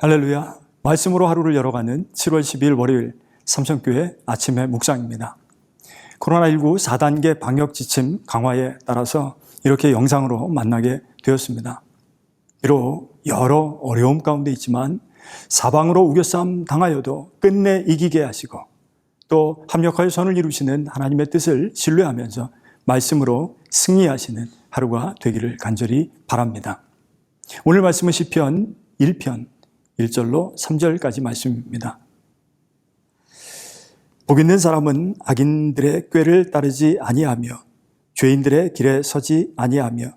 할렐루야. 말씀으로 하루를 열어가는 7월 12일 월요일 삼성교회 아침의 묵상입니다. 코로나19 4단계 방역 지침 강화에 따라서 이렇게 영상으로 만나게 되었습니다. 비록 여러 어려움 가운데 있지만 사방으로 우겨싸움 당하여도 끝내 이기게 하시고 또 합력하여 선을 이루시는 하나님의 뜻을 신뢰하면서 말씀으로 승리하시는 하루가 되기를 간절히 바랍니다. 오늘 말씀은 시편 1편 1절로 3절까지 말씀입니다. 복 있는 사람은 악인들의 꾀를 따르지 아니하며 죄인들의 길에 서지 아니하며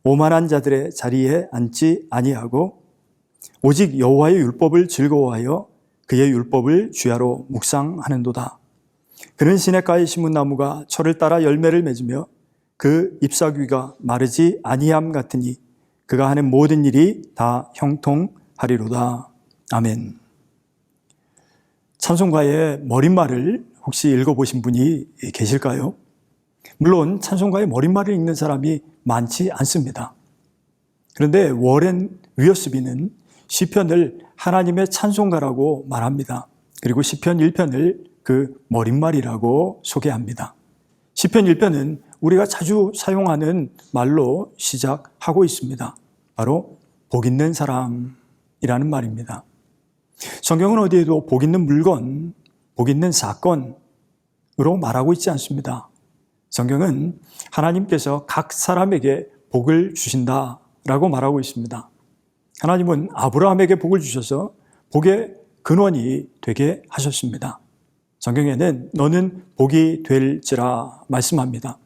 오만한 자들의 자리에 앉지 아니하고 오직 여호와의 율법을 즐거워하여 그의 율법을 주야로 묵상하는도다. 그는 시냇가에 심은 나무가 철을 따라 열매를 맺으며 그 잎사귀가 마르지 아니함 같으니 그가 하는 모든 일이 다 형통하리로다. 아멘. 찬송가의 머릿말을 혹시 읽어보신 분이 계실까요? 물론 찬송가의 머릿말을 읽는 사람이 많지 않습니다. 그런데 워렌 위어스비는 시편을 하나님의 찬송가라고 말합니다. 그리고 시편 1편을 그 머릿말이라고 소개합니다. 시편 1편은 우리가 자주 사용하는 말로 시작하고 있습니다. 바로 복 있는 사람이라는 말입니다. 성경은 어디에도 복 있는 물건, 복 있는 사건으로 말하고 있지 않습니다. 성경은 하나님께서 각 사람에게 복을 주신다라고 말하고 있습니다. 하나님은 아브라함에게 복을 주셔서 복의 근원이 되게 하셨습니다. 성경에는 너는 복이 될지라 말씀합니다.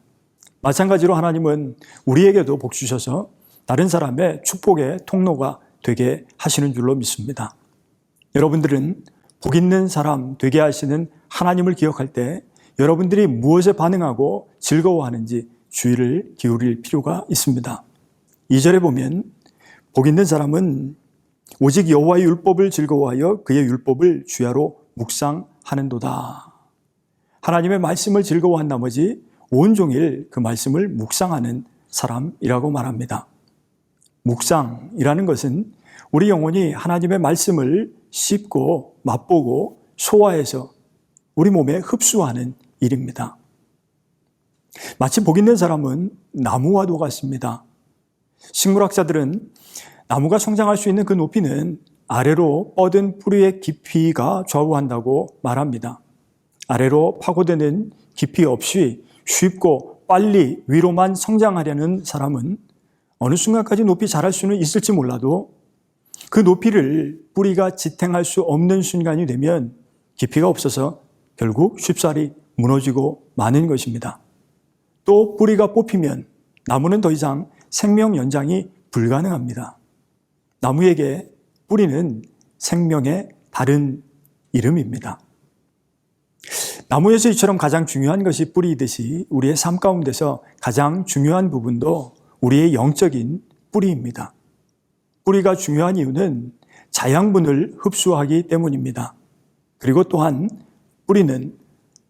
마찬가지로 하나님은 우리에게도 복 주셔서 다른 사람의 축복의 통로가 되게 하시는 줄로 믿습니다. 여러분들은 복 있는 사람 되게 하시는 하나님을 기억할 때 여러분들이 무엇에 반응하고 즐거워하는지 주의를 기울일 필요가 있습니다. 2절에 보면 복 있는 사람은 오직 여호와의 율법을 즐거워하여 그의 율법을 주야로 묵상하는도다. 하나님의 말씀을 즐거워한 나머지 온종일 그 말씀을 묵상하는 사람이라고 말합니다. 묵상이라는 것은 우리 영혼이 하나님의 말씀을 씹고 맛보고 소화해서 우리 몸에 흡수하는 일입니다. 마치 복 있는 사람은 나무와도 같습니다. 식물학자들은 나무가 성장할 수 있는 그 높이는 아래로 뻗은 뿌리의 깊이가 좌우한다고 말합니다. 아래로 파고드는 깊이 없이 쉽고 빨리 위로만 성장하려는 사람은 어느 순간까지 높이 자랄 수는 있을지 몰라도 그 높이를 뿌리가 지탱할 수 없는 순간이 되면 깊이가 없어서 결국 쉽사리 무너지고 마는 것입니다. 또 뿌리가 뽑히면 나무는 더 이상 생명 연장이 불가능합니다. 나무에게 뿌리는 생명의 다른 이름입니다. 나무에서 이처럼 가장 중요한 것이 뿌리이듯이 우리의 삶 가운데서 가장 중요한 부분도 우리의 영적인 뿌리입니다. 뿌리가 중요한 이유는 자양분을 흡수하기 때문입니다. 그리고 또한 뿌리는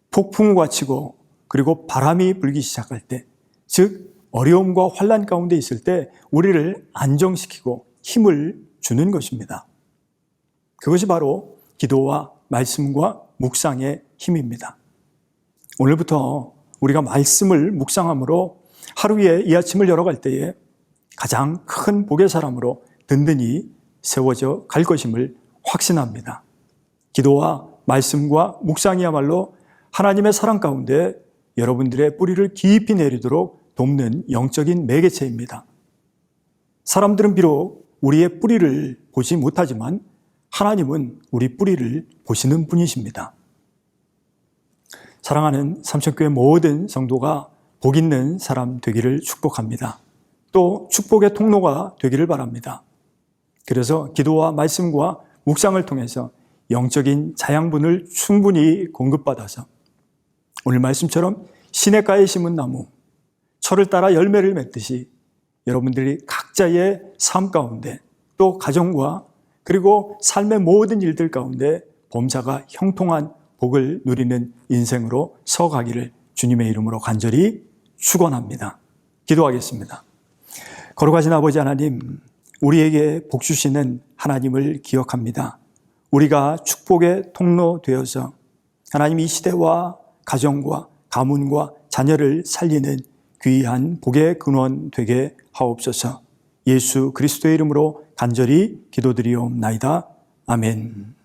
폭풍우가 치고 그리고 바람이 불기 시작할 때, 즉 어려움과 환난 가운데 있을 때 우리를 안정시키고 힘을 주는 것입니다. 그것이 바로 기도와 말씀과 묵상의 힘입니다. 오늘부터 우리가 말씀을 묵상함으로 하루에 이 아침을 열어갈 때에 가장 큰 복의 사람으로 든든히 세워져 갈 것임을 확신합니다. 기도와 말씀과 묵상이야말로 하나님의 사랑 가운데 여러분들의 뿌리를 깊이 내리도록 돕는 영적인 매개체입니다. 사람들은 비록 우리의 뿌리를 보지 못하지만 하나님은 우리 뿌리를 보시는 분이십니다. 사랑하는 삼성교회 모든 성도가 복 있는 사람 되기를 축복합니다. 또 축복의 통로가 되기를 바랍니다. 그래서 기도와 말씀과 묵상을 통해서 영적인 자양분을 충분히 공급받아서 오늘 말씀처럼 시냇가에 심은 나무, 철을 따라 열매를 맺듯이 여러분들이 각자의 삶 가운데 또 가정과 그리고 삶의 모든 일들 가운데 범사가 형통한 복을 누리는 인생으로 서가기를 주님의 이름으로 간절히 축원합니다. 기도하겠습니다. 거룩하신 아버지 하나님, 우리에게 복 주시는 하나님을 기억합니다. 우리가 축복의 통로 되어서 하나님 이 시대와 가정과 가문과 자녀를 살리는 귀한 복의 근원 되게 하옵소서. 예수 그리스도의 이름으로 간절히 기도드리옵나이다. 아멘.